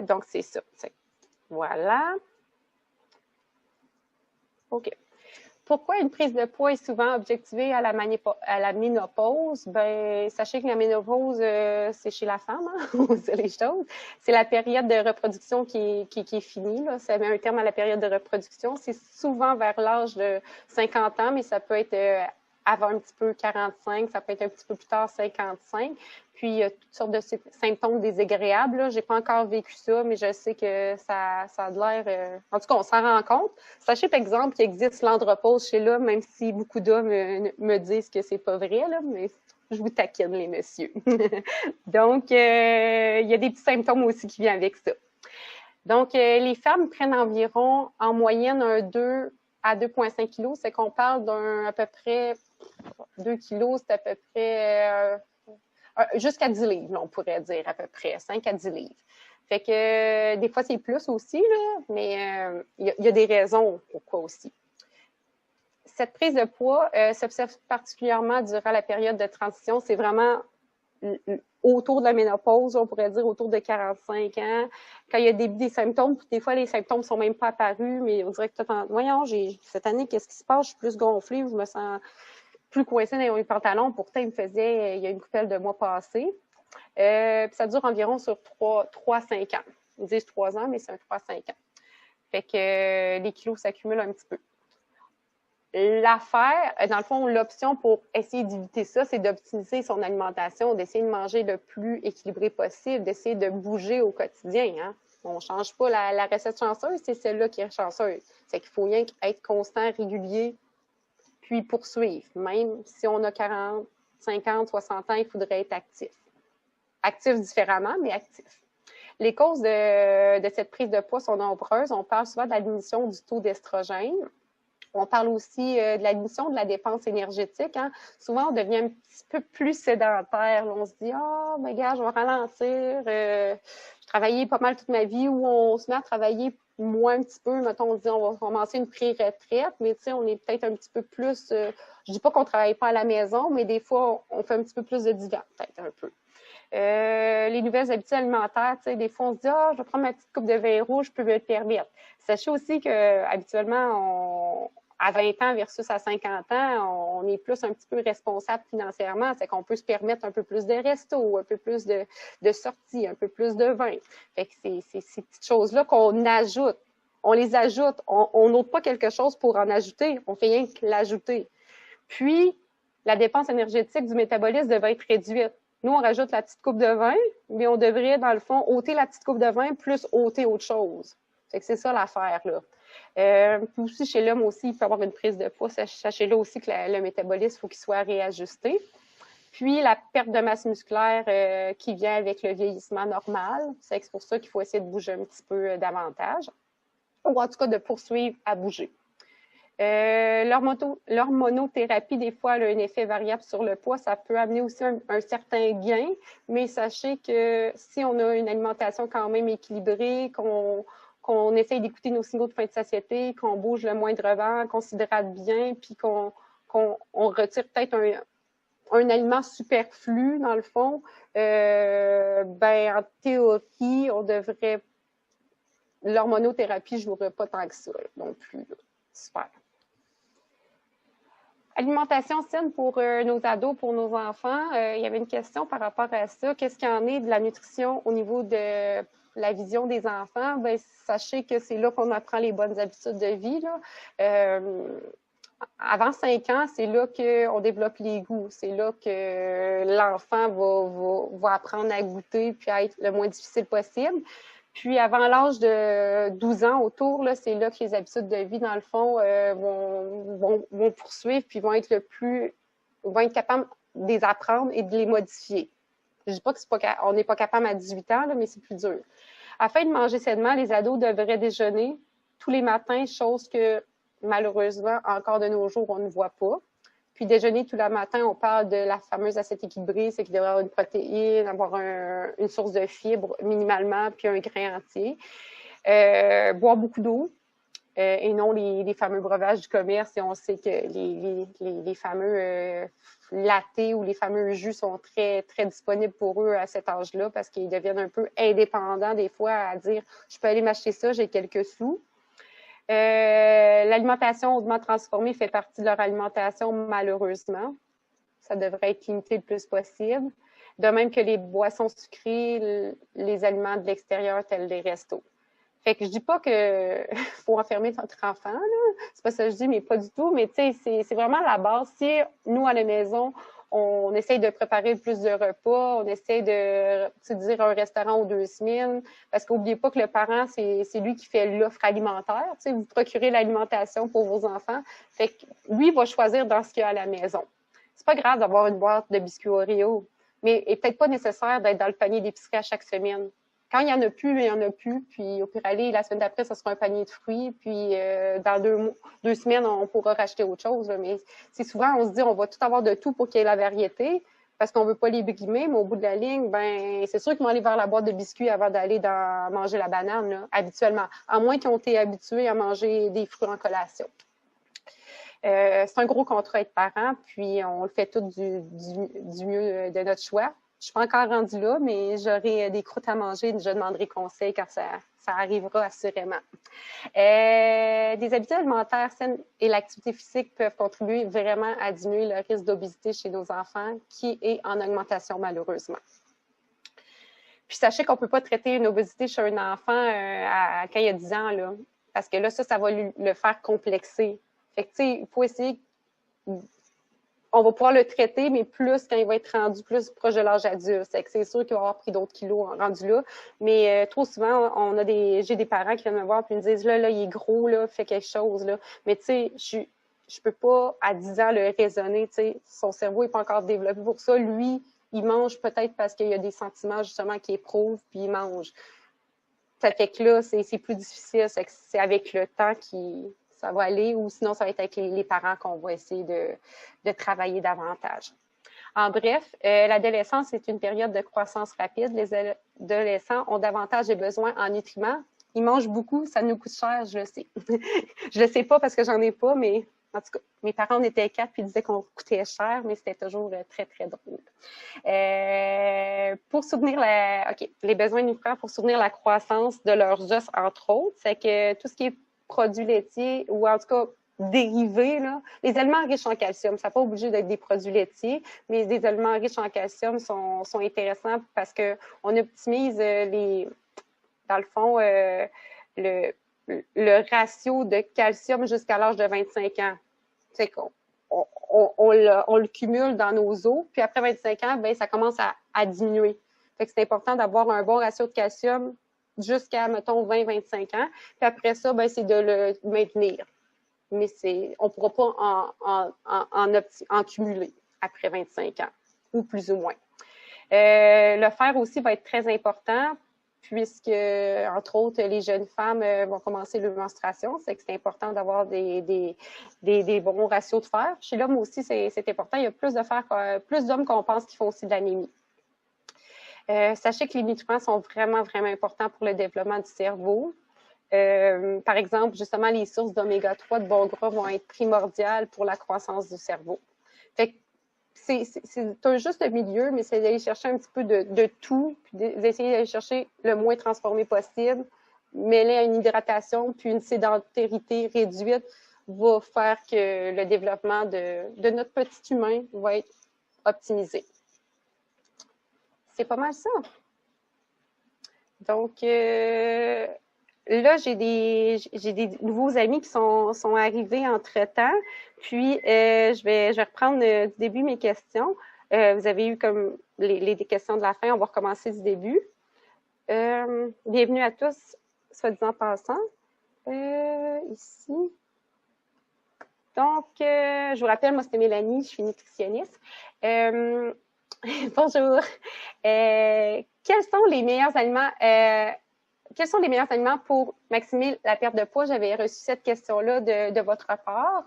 Donc, c'est ça. Voilà. OK. Pourquoi une prise de poids est souvent objectivée à la ménopause? Ben, sachez que la ménopause, c'est chez la femme, hein? C'est les choses. C'est la période de reproduction qui est finie, là. Ça met un terme à la période de reproduction. C'est souvent vers l'âge de 50 ans, mais ça peut être avant un petit peu 45, ça peut être un petit peu plus tard 55. Puis, il y a toutes sortes de symptômes désagréables. Je n'ai pas encore vécu ça, mais je sais que ça a l'air... En tout cas, on s'en rend compte. Sachez, par exemple, qu'il existe l'andropause chez l'homme, même si beaucoup d'hommes me disent que c'est pas vrai, là, mais je vous taquine, les messieurs. Donc, il y a des petits symptômes aussi qui viennent avec ça. Donc, les femmes prennent environ, en moyenne, un 2 à 2,5 kg. C'est qu'on parle d'un à peu près 2 kg, c'est à peu près... jusqu'à 10 livres, là, on pourrait dire à peu près, 5 à 10 livres. Fait que des fois, c'est plus aussi, là, mais il y a des raisons pourquoi aussi. Cette prise de poids s'observe particulièrement durant la période de transition. C'est vraiment autour de la ménopause, on pourrait dire autour de 45 ans, quand il y a des symptômes, puis des fois, les symptômes sont même pas apparus, mais on dirait que voyons, cette année, qu'est-ce qui se passe? Je suis plus gonflée, je me sens plus coincée dans les pantalons. Pourtant, il me faisait, il y a une couple de mois passés. Puis ça dure environ sur 3-5 ans. Ils disent 3 ans, mais c'est un 3-5 ans. Fait que les kilos s'accumulent un petit peu. L'affaire, dans le fond, l'option pour essayer d'éviter ça, c'est d'optimiser son alimentation, d'essayer de manger le plus équilibré possible, d'essayer de bouger au quotidien. Hein. On ne change pas la recette chanceuse, c'est celle-là qui est chanceuse. C'est qu'il faut rien être constant, régulier, puis poursuivre. Même si on a 40, 50, 60 ans, il faudrait être actif. Actif différemment, mais actif. Les causes de cette prise de poids sont nombreuses. On parle souvent de la diminution du taux d'estrogène. On parle aussi de la diminution de la dépense énergétique. Hein. Souvent, on devient un petit peu plus sédentaire. Là, on se dit, mais gars, je vais ralentir. J'ai travaillé pas mal toute ma vie, ou on se met à travailler moins un petit peu. Mettons, on se dit, on va commencer une pré-retraite, mais tu sais, on est peut-être un petit peu plus... je dis pas qu'on travaille pas à la maison, mais des fois, on fait un petit peu plus de divan, peut-être un peu. Les nouvelles habitudes alimentaires, tu sais, des fois, on se dit, je vais prendre ma petite coupe de vin rouge, je peux me le permettre. Sachez aussi que habituellement, à 20 ans versus à 50 ans, on est plus un petit peu responsable financièrement. C'est qu'on peut se permettre un peu plus de resto, un peu plus de sorties, un peu plus de vin. Fait que c'est ces petites choses-là qu'on ajoute. On les ajoute. On n'ôte pas quelque chose pour en ajouter. On fait rien que l'ajouter. Puis, la dépense énergétique du métabolisme devrait être réduite. Nous, on rajoute la petite coupe de vin, mais on devrait, dans le fond, ôter la petite coupe de vin plus ôter autre chose. Fait que c'est ça l'affaire, là. Puis aussi, chez l'homme aussi, il peut y avoir une prise de poids. Sachez-le aussi que le métabolisme, il faut qu'il soit réajusté. Puis, la perte de masse musculaire qui vient avec le vieillissement normal. C'est pour ça qu'il faut essayer de bouger un petit peu davantage. Ou en tout cas, de poursuivre à bouger. L'hormonothérapie, des fois, elle a un effet variable sur le poids. Ça peut amener aussi un certain gain, mais sachez que si on a une alimentation quand même équilibrée, qu'on essaye d'écouter nos signaux de faim de satiété, qu'on bouge le moindrement, qu'on s'hydrate bien, puis qu'on retire peut-être un aliment superflu, dans le fond, en théorie, on devrait... L'hormonothérapie ne jouerait pas tant que ça non plus. Là. Super. Alimentation saine pour nos ados, pour nos enfants. Il y avait une question par rapport à ça. Qu'est-ce qu'il y en est de la nutrition au niveau de la vision des enfants? Ben, sachez que c'est là qu'on apprend les bonnes habitudes de vie. Là. Avant 5 ans, c'est là qu'on développe les goûts. C'est là que l'enfant va apprendre à goûter puis à être le moins difficile possible. Puis, avant l'âge de 12 ans autour, là, c'est là que les habitudes de vie, dans le fond, vont poursuivre puis vont être capables de les apprendre et de les modifier. Je dis pas qu'on n'est pas capable à 18 ans, là, mais c'est plus dur. Afin de manger sainement, les ados devraient déjeuner tous les matins, chose que, malheureusement, encore de nos jours, on ne voit pas. Puis déjeuner tout le matin, on parle de la fameuse assiette équilibrée, c'est qu'il devrait avoir une protéine, avoir une source de fibres minimalement, puis un grain entier. Boire beaucoup d'eau. et non les fameux breuvages du commerce. Et on sait que les fameux lattés ou les fameux jus sont très, très disponibles pour eux à cet âge-là parce qu'ils deviennent un peu indépendants des fois à dire « je peux aller m'acheter ça, j'ai quelques sous ». L'alimentation hautement transformée fait partie de leur alimentation, malheureusement. Ça devrait être limité le plus possible. De même que les boissons sucrées, les aliments de l'extérieur tels les restos. Fait que je dis pas que faut enfermer notre enfant, là. C'est pas ça que je dis, mais pas du tout. Mais tu sais, c'est vraiment la base. Si nous, à la maison, on essaye de préparer plus de repas, on essaye de dire un restaurant aux 2 semaines, parce qu'oubliez pas que le parent, c'est lui qui fait l'offre alimentaire. Tu sais, vous procurez l'alimentation pour vos enfants. Fait que lui, il va choisir dans ce qu'il y a à la maison. C'est pas grave d'avoir une boîte de biscuits Oreo, mais il n'est peut-être pas nécessaire d'être dans le panier d'épicerie à chaque semaine. Quand il n'y en a plus, il n'y en a plus. Puis au pire aller, la semaine d'après, ça sera un panier de fruits. Puis dans 2 semaines, on pourra racheter autre chose. Là. Mais c'est souvent, on se dit, on va tout avoir de tout pour qu'il y ait la variété, parce qu'on veut pas les brimer. Mais au bout de la ligne, ben c'est sûr qu'ils vont aller vers la boîte de biscuits avant d'aller manger la banane, là, habituellement. À moins qu'ils ont été habitués à manger des fruits en collation. C'est un gros contrat être parent, puis on le fait tout du mieux de notre choix. Je suis pas encore rendue là, mais j'aurai des croûtes à manger, je demanderai conseil quand ça arrivera assurément. Des habitudes alimentaires saines et l'activité physique peuvent contribuer vraiment à diminuer le risque d'obésité chez nos enfants, qui est en augmentation malheureusement. Puis sachez qu'on peut pas traiter une obésité chez un enfant quand il a 10 ans, là, parce que là, ça va le faire complexer. Fait que, tu sais, il faut essayer, on va pouvoir le traiter, mais plus quand il va être rendu plus proche de l'âge adulte. C'est sûr qu'il va avoir pris d'autres kilos rendus là, mais trop souvent, j'ai des parents qui viennent me voir et me disent, là, il est gros, là, fait quelque chose, là. Mais tu sais, je peux pas, à 10 ans, le raisonner, tu sais, son cerveau n'est pas encore développé pour ça. Lui, il mange peut-être parce qu'il y a des sentiments, justement, qu'il éprouve, puis il mange. Ça fait que là, c'est plus difficile. C'est avec le temps ça va aller, ou sinon, ça va être avec les parents qu'on va essayer de travailler davantage. En bref, l'adolescence est une période de croissance rapide. Les adolescents ont davantage de besoins en nutriments. Ils mangent beaucoup, ça nous coûte cher, je le sais. Je le sais pas parce que j'en ai pas, mais en tout cas, mes parents, on était 4 puis ils disaient qu'on coûtait cher, mais c'était toujours très, très drôle. Pour soutenir les besoins nutriments pour soutenir la croissance de leurs os, entre autres, c'est que tout ce qui est produits laitiers ou en tout cas dérivés, là, les aliments riches en calcium, ça n'est pas obligé d'être des produits laitiers, mais des aliments riches en calcium sont intéressants parce qu'on optimise dans le fond, le ratio de calcium jusqu'à l'âge de 25 ans. C'est qu'on on le cumule dans nos os, puis après 25 ans, ben, ça commence à diminuer. Fait que c'est important d'avoir un bon ratio de calcium jusqu'à, mettons, 20-25 ans. Puis après ça, ben, c'est de le maintenir. Mais on ne pourra pas en cumuler après 25 ans, ou plus ou moins. Le fer aussi va être très important, puisque, entre autres, les jeunes femmes vont commencer leur menstruation. C'est que c'est important d'avoir des bons ratios de fer. Chez l'homme aussi, c'est important. Il y a plus d'hommes qu'on pense qui font aussi de l'anémie. Sachez que les nutriments sont vraiment, vraiment importants pour le développement du cerveau. Par exemple, justement, les sources d'oméga 3 de bons gras vont être primordiales pour la croissance du cerveau. Fait que c'est un juste milieu, mais c'est d'aller chercher un petit peu de tout, puis d'essayer d'aller chercher le moins transformé possible, mêler à une hydratation, puis une sédentarité réduite va faire que le développement de notre petit humain va être optimisé. C'est pas mal ça. Donc, là, j'ai des nouveaux amis qui sont arrivés entre-temps. Puis, je vais reprendre du début mes questions. Vous avez eu comme les questions de la fin. On va recommencer du début. Bienvenue à tous, soit disant passant. Ici. Donc, je vous rappelle, moi, c'est Mélanie, je suis nutritionniste. Bonjour. Quels sont les meilleurs aliments pour maximiser la perte de poids? J'avais reçu cette question-là de votre part.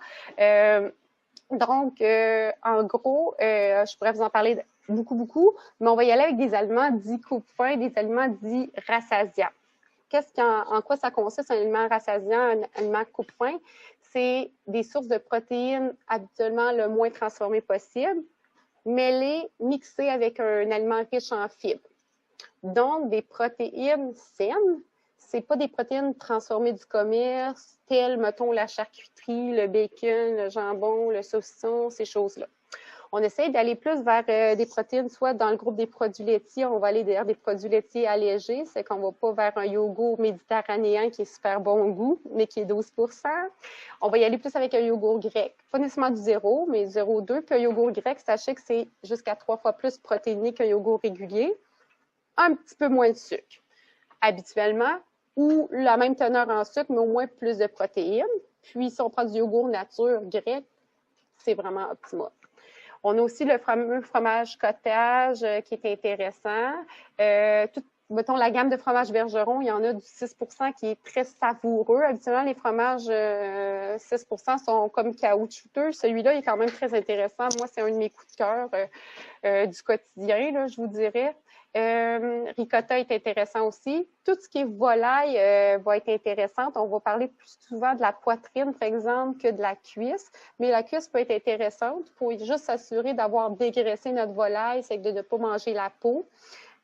Donc, en gros, je pourrais vous en parler beaucoup, mais on va y aller avec des aliments dits coupe-faim, des aliments dits rassasiants. en quoi ça consiste un aliment rassasiant, un aliment coupe-faim? C'est des sources de protéines habituellement le moins transformées possible, mêlées, mixées avec un aliment riche en fibres. Donc, des protéines saines, c'est pas des protéines transformées du commerce, telles, mettons, la charcuterie, le bacon, le jambon, le saucisson, ces choses-là. On essaie d'aller plus vers des protéines, soit dans le groupe des produits laitiers, on va aller vers des produits laitiers allégés, c'est qu'on ne va pas vers un yogourt méditerranéen qui est super bon goût, mais qui est 12%. On va y aller plus avec un yogourt grec, pas nécessairement du 0, mais 0,2. Puis un yogourt grec, sachez que c'est jusqu'à 3 fois plus protéiné qu'un yogourt régulier, un petit peu moins de sucre, habituellement, ou la même teneur en sucre, mais au moins plus de protéines. Puis si on prend du yogourt nature grec, c'est vraiment optimal. On a aussi le fameux fromage cottage qui est intéressant. Mettons, la gamme de fromages Bergeron, il y en a du 6% qui est très savoureux. Habituellement, les fromages 6% sont comme caoutchouteux. Celui-là, il est quand même très intéressant. Moi, c'est un de mes coups de cœur du quotidien, là, je vous dirais. Ricotta est intéressant aussi. Tout ce qui est volaille va être intéressant. On va parler plus souvent de la poitrine, par exemple, que de la cuisse. Mais la cuisse peut être intéressante. Il faut juste s'assurer d'avoir dégraissé notre volaille, c'est de ne pas manger la peau.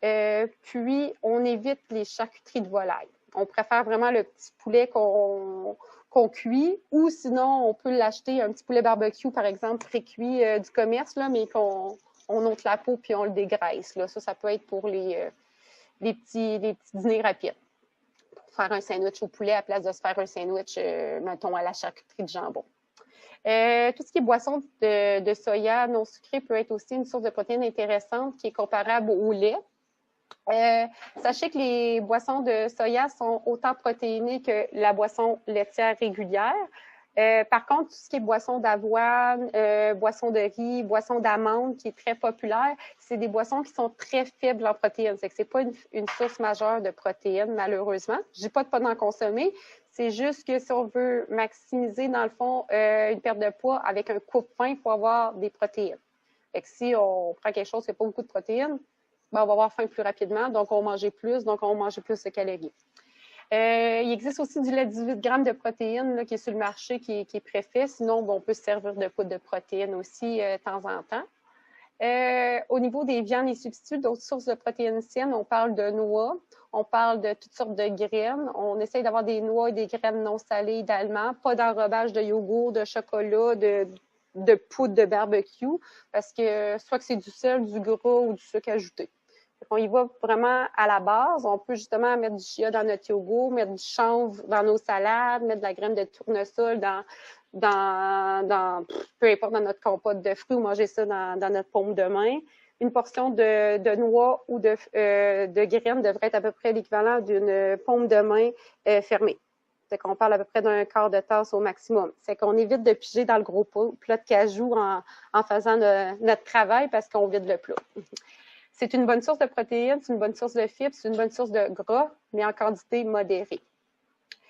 Puis, on évite les charcuteries de volaille. On préfère vraiment le petit poulet qu'on cuit, ou sinon, on peut l'acheter, un petit poulet barbecue, par exemple, pré-cuit du commerce, là, mais qu'on ôte la peau puis on le dégraisse. Là. Ça peut être pour les petits dîners rapides. Pour faire un sandwich au poulet à la place de se faire un sandwich, mettons, à la charcuterie de jambon. Tout ce qui est boisson de soya non sucré peut être aussi une source de protéines intéressante qui est comparable au lait. Sachez que les boissons de soya sont autant protéinées que la boisson laitière régulière. Par contre, tout ce qui est boisson d'avoine, boisson de riz, boisson d'amande, qui est très populaire, c'est des boissons qui sont très faibles en protéines. C'est que c'est pas une source majeure de protéines, malheureusement. Je dis pas de pas en consommer. C'est juste que si on veut maximiser, dans le fond, une perte de poids avec un coupe-faim, il faut avoir des protéines. Fait que si on prend quelque chose qui n'a pas beaucoup de protéines, ben, on va avoir faim plus rapidement, donc on va manger plus, donc on va manger plus de calories. Il existe aussi du lait de 18 grammes de protéines là, qui est sur le marché, qui est préfet. Sinon, bon, on peut se servir de poudre de protéines aussi de temps en temps. Au niveau des viandes et substituts, d'autres sources de protéines saines, on parle de noix, on parle de toutes sortes de graines. On essaye d'avoir des noix et des graines non salées idéalement, pas d'enrobage de yogourt, de chocolat, de poudre de barbecue, parce que soit que c'est du sel, du gras ou du sucre ajouté. On y va vraiment à la base. On peut justement mettre du chia dans notre yogourt, mettre du chanvre dans nos salades, mettre de la graine de tournesol peu importe, dans notre compote de fruits ou manger ça dans notre paume de main. Une portion de noix ou de graines devrait être à peu près l'équivalent d'une paume de main fermée. C'est qu'on parle à peu près d'un quart de tasse au maximum. C'est qu'on évite de piger dans le gros plat de cajou en faisant notre travail parce qu'on vide le plat. C'est une bonne source de protéines, c'est une bonne source de fibres, c'est une bonne source de gras, mais en quantité modérée.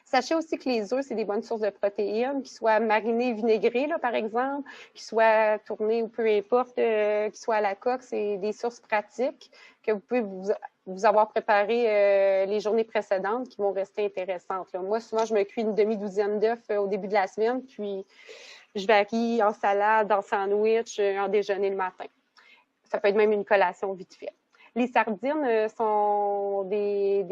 Sachez aussi que les œufs, c'est des bonnes sources de protéines, qu'ils soient marinés, vinaigrés, là, par exemple, qu'ils soient tournés ou peu importe, qu'ils soient à la coque, c'est des sources pratiques que vous pouvez vous avoir préparé les journées précédentes qui vont rester intéressantes. Là. Moi, souvent, je me cuis une demi-douzaine d'œufs au début de la semaine, puis je varie en salade, en sandwich, en déjeuner le matin. Ça peut être même une collation vite fait. Les sardines sont des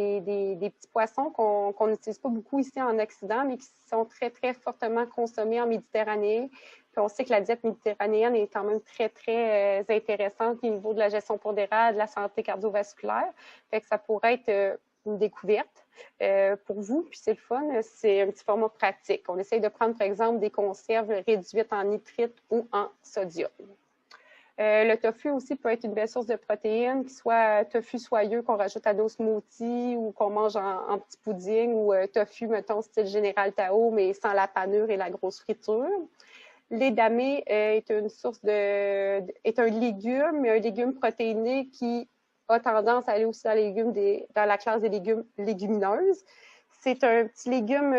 petits poissons qu'on n'utilise pas beaucoup ici en Occident, mais qui sont très, très fortement consommés en Méditerranée. Puis on sait que la diète méditerranéenne est quand même très, très intéressante au niveau de la gestion pondérale, de la santé cardiovasculaire. Fait que ça pourrait être une découverte pour vous. Puis c'est le fun, c'est un petit format pratique. On essaye de prendre, par exemple, des conserves réduites en nitrite ou en sodium. Le tofu aussi peut être une belle source de protéines, qu'il soit tofu soyeux qu'on rajoute à nos smoothies ou qu'on mange en petit pudding ou tofu, mettons, style Général Tao, mais sans la panure et la grosse friture. L'édamé est une source est un légume, mais un légume protéiné qui a tendance à aller aussi dans la classe des légumes légumineuses. C'est un petit légume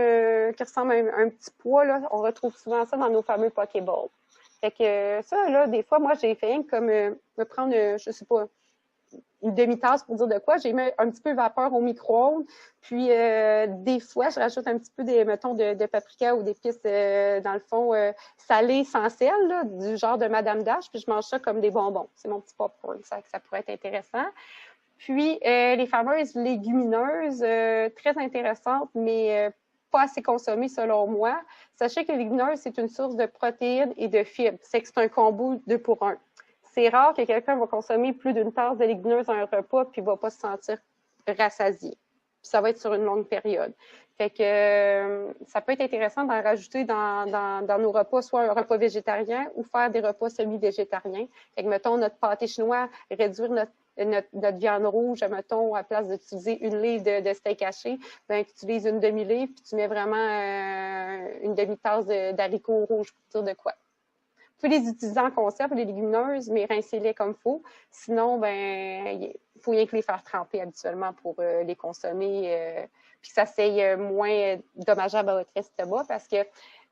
qui ressemble à un petit pois, là. On retrouve souvent ça dans nos fameux Pokéballs. Fait que ça, là, des fois, moi, j'ai fait comme me prendre, je sais pas, une demi-tasse pour dire de quoi. J'ai mis un petit peu vapeur au micro-ondes. Puis, des fois, je rajoute un petit peu, mettons, de paprika ou d'épices, dans le fond, salées sans sel, là, du genre de Madame Dash. Puis, je mange ça comme des bonbons. C'est mon petit popcorn. Ça pourrait être intéressant. Puis, les fameuses légumineuses, très intéressantes, mais pas assez consommées selon moi. Sachez que les légumineuses, c'est une source de protéines et de fibres. C'est que c'est un combo 2 pour 1. C'est rare que quelqu'un va consommer plus d'une tasse de légumineuses à un repas puis va pas se sentir rassasié. Puis ça va être sur une longue période. Fait que ça peut être intéressant d'en rajouter dans nos repas, soit un repas végétarien ou faire des repas semi-végétariens. Fait que, mettons, notre pâté chinois, réduire notre viande rouge, mettons, à place d'utiliser une livre de steak haché, ben, tu utilises une demi-livre, puis tu mets vraiment une demi-tasse d'haricots rouges pour dire de quoi. Vous pouvez les utiliser en conserve, les légumineuses, mais rincez-les comme il faut. Sinon, ben, il faut rien que les faire tremper habituellement pour les consommer, puis que ça soit moins dommageable à votre estomac, parce que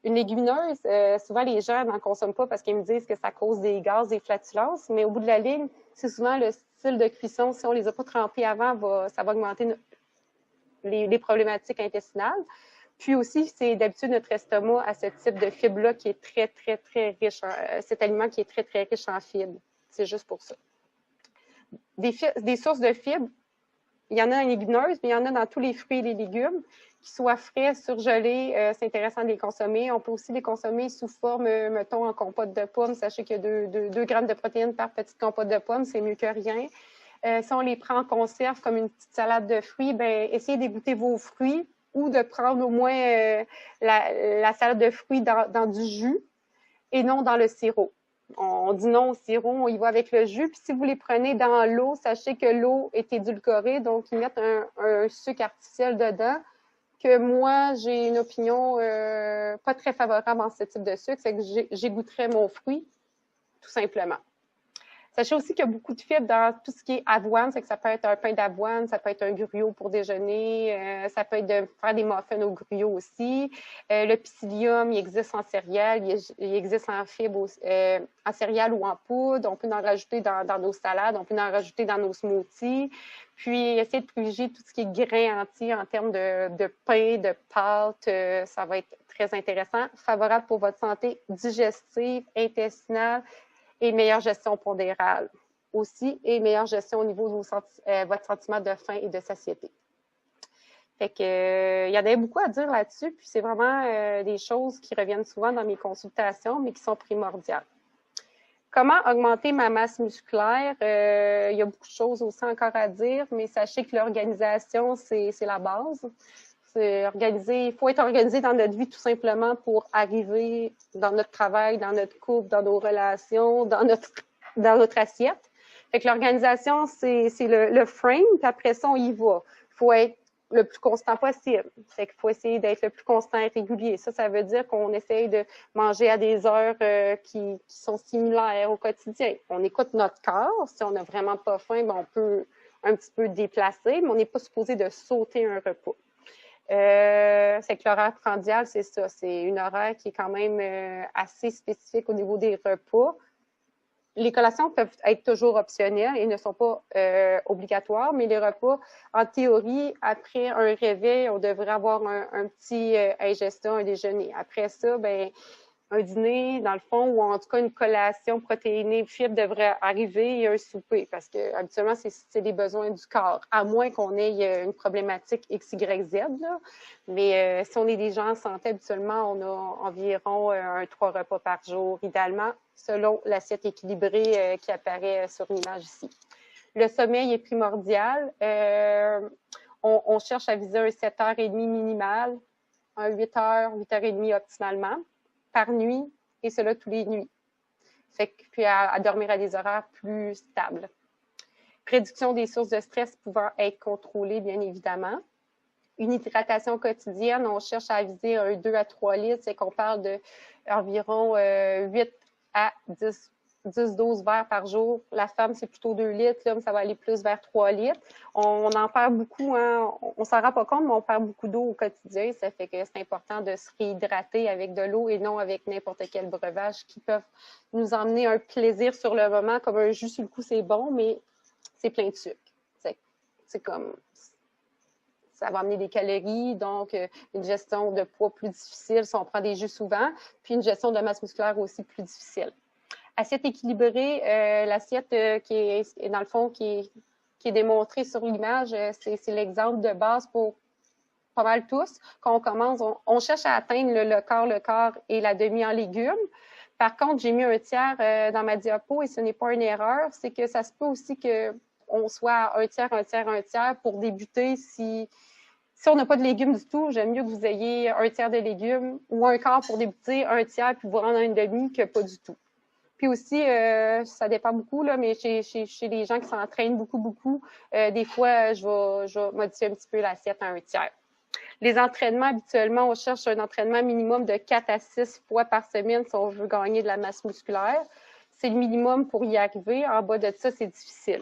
une légumineuse, souvent les gens n'en consomment pas parce qu'ils me disent que ça cause des gaz, des flatulences, mais au bout de la ligne, c'est souvent le style de cuisson. Si on les a pas trempées avant, ça va augmenter les problématiques intestinales. Puis aussi, c'est d'habitude notre estomac à ce type de fibre-là qui est très, très, très riche, cet aliment qui est très, très riche en fibres. C'est juste pour ça. Des sources de fibres, il y en a en légumineuses, mais il y en a dans tous les fruits et les légumes, qu'ils soient frais, surgelés, c'est intéressant de les consommer. On peut aussi les consommer sous forme, mettons, en compote de pommes. Sachez qu'il y a 2 grammes de protéines par petite compote de pommes, c'est mieux que rien. Si on les prend en conserve comme une petite salade de fruits, ben essayez d'égoutter vos fruits ou de prendre au moins la salade de fruits dans du jus et non dans le sirop. On dit non au sirop, on y va avec le jus. Puis si vous les prenez dans l'eau, sachez que l'eau est édulcorée, donc ils mettent un sucre artificiel dedans. Que moi, j'ai une opinion pas très favorable en ce type de sucre, c'est que j'égouterais mon fruit, tout simplement. Sachez aussi qu'il y a beaucoup de fibres dans tout ce qui est avoine, c'est que ça peut être un pain d'avoine, ça peut être un gruau pour déjeuner, ça peut être de faire des muffins au gruau aussi. Le psyllium, il existe en céréales, il existe en fibres, en céréales ou en poudre. On peut en rajouter dans nos salades, on peut en rajouter dans nos smoothies. Puis, essayer de privilégier tout ce qui est grain entier en termes de pain, de pâtes, ça va être très intéressant, favorable pour votre santé digestive, intestinale, et meilleure gestion pondérale aussi, et meilleure gestion au niveau de votre sentiment de faim et de satiété. Fait que, il y en avait beaucoup à dire là-dessus, puis c'est vraiment des choses qui reviennent souvent dans mes consultations, mais qui sont primordiales. Comment augmenter ma masse musculaire? Il y a beaucoup de choses aussi encore à dire, mais sachez que l'organisation, c'est la base. Il faut être organisé dans notre vie tout simplement pour arriver dans notre travail, dans notre couple, dans nos relations, dans notre assiette. Fait que l'organisation, c'est le frame, puis après ça, on y va. Il faut être le plus constant possible. Fait qu'il faut essayer d'être le plus constant et régulier. Ça veut dire qu'on essaye de manger à des heures qui sont similaires au quotidien. On écoute notre corps. Si on n'a vraiment pas faim, ben on peut un petit peu déplacer, mais on n'est pas supposé de sauter un repas. C'est que l'horaire prandial, c'est ça. C'est une horaire qui est quand même assez spécifique au niveau des repas. Les collations peuvent être toujours optionnelles et ne sont pas obligatoires, mais les repas, en théorie, après un réveil, on devrait avoir un petit ingestion, un déjeuner. Après ça, ben un dîner, dans le fond, ou en tout cas une collation protéinée, fibre devrait arriver et un souper, parce que habituellement, c'est des besoins du corps, à moins qu'on ait une problématique X, Y, Z, là. Mais si on est des gens en santé, habituellement, on a environ 3 repas par jour, idéalement, selon l'assiette équilibrée qui apparaît sur l'image ici. Le sommeil est primordial. On cherche à viser un 7h30 minimal, un 8h, 8h30 optimalement par nuit, et cela tous les nuits. Fait que, puis à dormir à des horaires plus stables. Réduction des sources de stress pouvant être contrôlées, bien évidemment. Une hydratation quotidienne, on cherche à viser un 2 à 3 litres, c'est qu'on parle d'environ 8 à 10-12 verres par jour. La femme, c'est plutôt 2 litres. L'homme, ça va aller plus vers 3 litres. On en perd beaucoup, hein. On s'en rend pas compte, mais on perd beaucoup d'eau au quotidien. Ça fait que c'est important de se réhydrater avec de l'eau et non avec n'importe quel breuvage qui peuvent nous emmener un plaisir sur le moment. Comme un jus sur le coup, c'est bon, mais c'est plein de sucre. C'est comme, ça va amener des calories, donc une gestion de poids plus difficile si on prend des jus souvent, puis une gestion de masse musculaire aussi plus difficile. Assiette équilibrée, l'assiette qui est, dans le fond, qui est démontrée sur l'image, c'est l'exemple de base pour pas mal tous. Quand on commence, on cherche à atteindre le quart et la demi en légumes. Par contre, j'ai mis un tiers dans ma diapo et ce n'est pas une erreur. C'est que ça se peut aussi qu'on soit un tiers, un tiers, un tiers pour débuter. Si on n'a pas de légumes du tout, j'aime mieux que vous ayez un tiers de légumes ou un quart pour débuter, un tiers puis vous rendre à une demi que pas du tout. Puis aussi, ça dépend beaucoup, là, mais chez les gens qui s'entraînent beaucoup, des fois, je vais modifier un petit peu l'assiette à un tiers. Les entraînements, habituellement, on cherche un entraînement minimum de 4 à 6 fois par semaine si on veut gagner de la masse musculaire. C'est le minimum pour y arriver. En bas de ça, c'est difficile.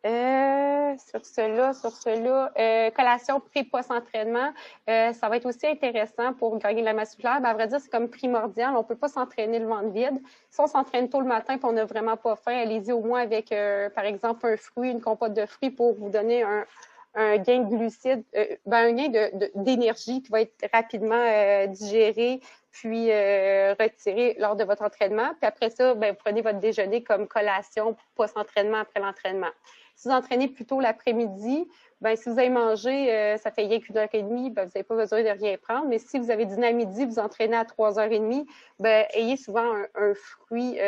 Sur cela, collation pré-post-entraînement, ça va être aussi intéressant pour gagner de la masse musculaire. Ben, à vrai dire, c'est comme primordial. On ne peut pas s'entraîner le ventre vide. Si on s'entraîne tôt le matin et on n'a vraiment pas faim, allez-y au moins avec, par exemple, un fruit, une compote de fruits pour vous donner un gain de glucides, un gain d'énergie qui va être rapidement digéré puis retiré lors de votre entraînement. Puis après ça, ben, vous prenez votre déjeuner comme collation post-entraînement après l'entraînement. Si vous entraînez plutôt l'après-midi, ben, si vous avez mangé, ça fait rien qu'une heure et demie, ben, vous n'avez pas besoin de rien prendre. Mais si vous avez dîné à midi, vous entraînez à 3h30, ben, ayez souvent un fruit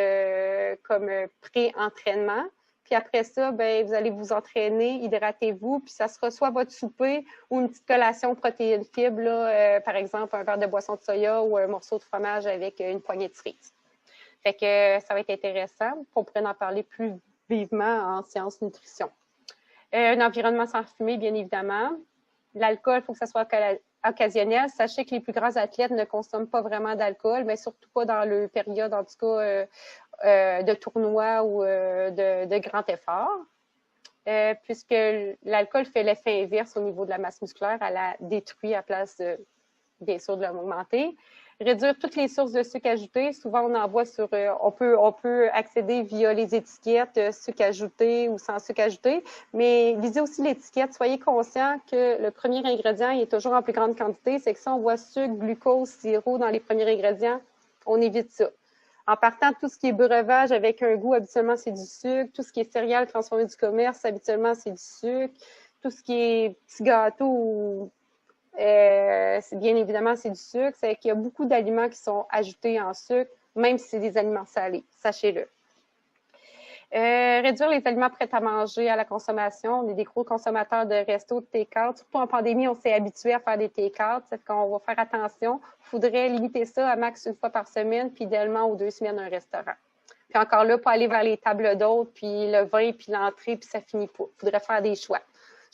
comme pré-entraînement. Puis après ça, ben, vous allez vous entraîner, hydratez-vous, puis ça sera soit votre souper ou une petite collation protéines fibres, là, par exemple un verre de boisson de soya ou un morceau de fromage avec une poignée de cerises. Fait que ça va être intéressant. On pourrait en parler plus vivement en sciences nutrition. Un environnement sans fumée, bien évidemment. L'alcool, il faut que ça soit occasionnel. Sachez que les plus grands athlètes ne consomment pas vraiment d'alcool, mais surtout pas dans le période, en tout cas, de tournoi ou de grand effort, puisque l'alcool fait l'effet inverse au niveau de la masse musculaire, elle la détruit à place bien sûr de l'augmenter. Réduire toutes les sources de sucre ajouté. Souvent, on en voit sur, on peut accéder via les étiquettes sucre ajouté ou sans sucre ajouté, mais lisez aussi l'étiquette. Soyez conscient que le premier ingrédient est toujours en plus grande quantité. C'est que si on voit sucre, glucose, sirop dans les premiers ingrédients, on évite ça. En partant, tout ce qui est breuvage avec un goût, habituellement, c'est du sucre. Tout ce qui est céréales transformées du commerce, habituellement, c'est du sucre. Tout ce qui est petits gâteaux, bien évidemment, c'est du sucre. C'est qu'il y a beaucoup d'aliments qui sont ajoutés en sucre, même si c'est des aliments salés. Sachez-le. Réduire les aliments prêts à manger à la consommation. On est des gros consommateurs de restos, de take-out. Surtout en pandémie, on s'est habitué à faire des take-out. C'est qu'on va faire attention. Il faudrait limiter ça à max une fois par semaine, puis idéalement aux 2 semaines un restaurant. Puis encore là, pas aller vers les tables d'hôtes, puis le vin, puis l'entrée, puis ça finit pas. Il faudrait faire des choix.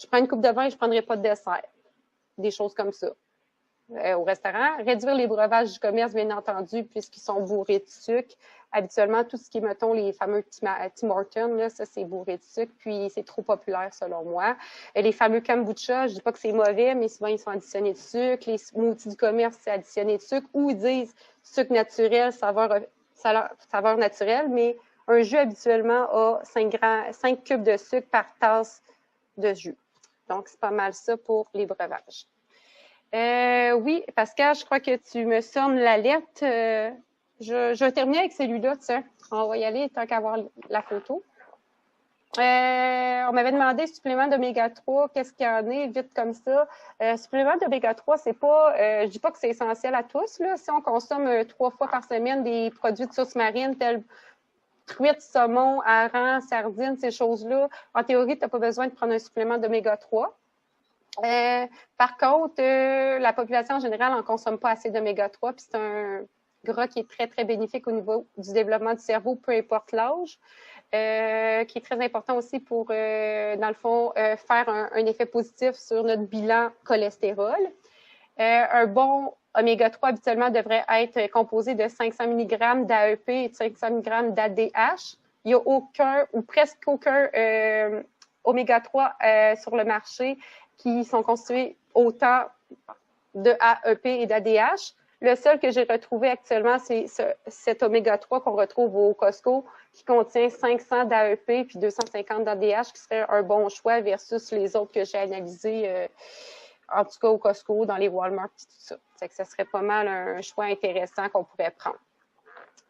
Je prends une coupe de vin, je ne prendrai pas de dessert. Des choses comme ça. Au restaurant. Réduire les breuvages du commerce, bien entendu, puisqu'ils sont bourrés de sucre. Habituellement, tout ce qui est, mettons, les fameux Tim Hortons, là, ça, c'est bourré de sucre, puis c'est trop populaire, selon moi. Les fameux kombucha, je dis pas que c'est mauvais, mais souvent, ils sont additionnés de sucre. Les smoothies du commerce, c'est additionné de sucre, ou ils disent sucre naturel, saveur naturelle, mais un jus, habituellement, a 5 cubes de sucre par tasse de jus. Donc, c'est pas mal ça pour les breuvages. Oui, Pascal, je crois que tu me sonnes l'alerte. Je vais terminer avec celui-là, tiens. On va y aller tant qu'à voir la photo. On m'avait demandé supplément d'oméga 3, qu'est-ce qu'il y en est, vite comme ça. Supplément d'oméga 3, c'est pas, je dis pas que c'est essentiel à tous, là. Si on consomme 3 fois par semaine des produits de source marine tels truites, saumon, harengs, sardines, ces choses-là, en théorie, tu n'as pas besoin de prendre un supplément d'oméga 3. Par contre, la population en général n'en consomme pas assez d'oméga 3, puis c'est un gras qui est très, très bénéfique au niveau du développement du cerveau, peu importe l'âge, qui est très important aussi pour, dans le fond, faire un effet positif sur notre bilan cholestérol. Un bon oméga 3 habituellement devrait être composé de 500 mg d'AEP et de 500 mg d'ADH. Il n'y a aucun ou presque aucun oméga 3 sur le marché qui sont constitués autant de AEP et d'ADH. Le seul que j'ai retrouvé actuellement, c'est cet oméga 3 qu'on retrouve au Costco, qui contient 500 d'AEP puis 250 d'ADH, qui serait un bon choix versus les autres que j'ai analysés, en tout cas au Costco, dans les Walmart et tout ça. C'est que ça serait pas mal un choix intéressant qu'on pourrait prendre.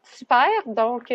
Super, donc